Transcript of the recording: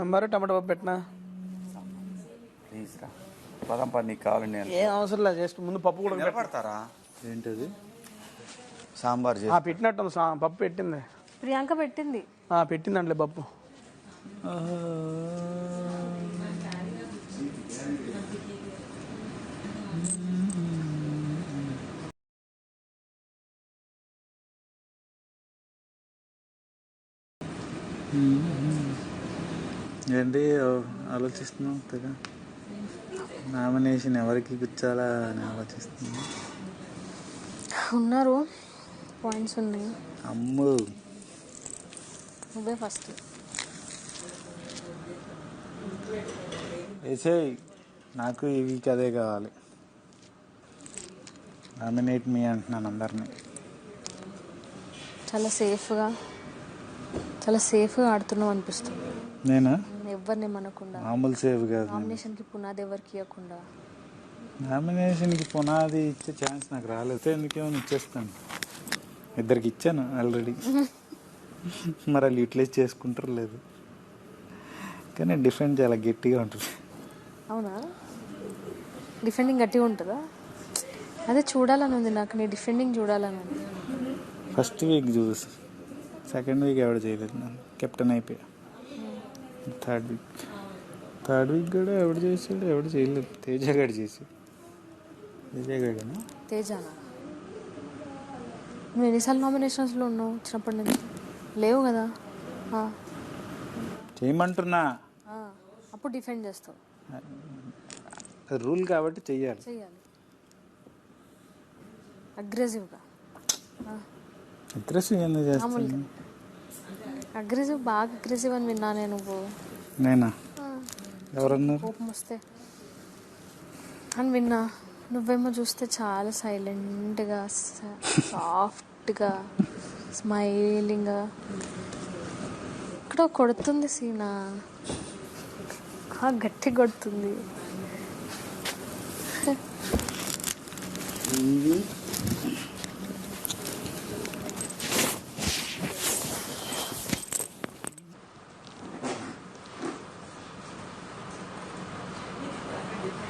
సాంబారు టమాటా పప్పు పెట్టినా ప్లీజ్ రా పదం పని నీకు కావాలండి. ఏం అవసరం లేదు, జస్ట్ ముందు పప్పు కూడా నిలబడతారా? ఏంటది? సాంబార్ పెట్టినట్టు పప్పు పెట్టింది, ప్రియాంక పెట్టింది. పెట్టిందండి పప్పు. ఏంటి ఆలోచిస్తున్నావు తెగ? నామినేషన్ ఎవరికి కూర్చోాలా అని ఆలోచిస్తున్నా. ఉన్నారు, పాయింట్స్ ఉన్నాయి. అమ్ము నువ్వే ఫస్ట్ వేసేయ్, నాకు ఈ వీక్ అదే కావాలి. నామినేట్ మీ అంటున్నాను అందరినీ. చాలా సేఫ్గా ఆడుతున్నావు అనిపిస్తుంది. నేనా? ఎవరిని మనకుండా మామూలు సేఫ్ కాదు. నామినేషన్కి పునాది ఎవరికి ఇవ్వకుండా. నామినేషన్కి పునాది ఇచ్చే ఛాన్స్ నాకు రాలేదు. ఎందుకేమో ఇచ్చేస్తాను. ఇద్దరికి ఇచ్చాను ఆల్రెడీ. మరి వాళ్ళు యూటిలైజ్ చేసుకుంటారు లేదు. కానీ డిఫెండ్ చాలా గట్టిగా ఉంటుంది. అవునా? డిఫెండింగ్ గట్టిగా ఉంటుందా? అదే చూడాలని ఉంది నాకు, నీ డిఫెండింగ్ చూడాలని ఉంది. ఫస్ట్ వీక్ చూసి సెకండ్ వీక్ ఎవడు చేయలేదు. నన్ను కెప్టెన్ అయిపోయా. థర్డ్ వీక్ కూడా ఎవడు చేసాడు? ఎవడు చేయలేదు. తేజగాడు చేసాడు. తేజగాడేనా? తేజానా? నువ్వు ఎన్నిసార్లు నామినేషన్స్లో ఉన్నావు వచ్చినప్పటి నుంచి? లేవు కదా. చేయమంటున్నా. అప్పుడు డిఫెండ్ చేస్తావు. రూల్ కాబట్టి చెయ్యాలి. అగ్రెసివ్గా. అగ్రెసివ్ ఎందుకు చేస్తాను? అగ్రెసివ్, బాగా అగ్రెసివ్ అని విన్నా నేను. నువ్వు నేనా? ఎవరన్నారు? కోపం వస్తే అని విన్నా. నువ్వేమో చూస్తే చాలా సైలెంట్గా, సాఫ్ట్గా, స్మైలింగ్గా. ఇక్కడ కొడుతుంది సీనా, గట్టి కొడుతుంది.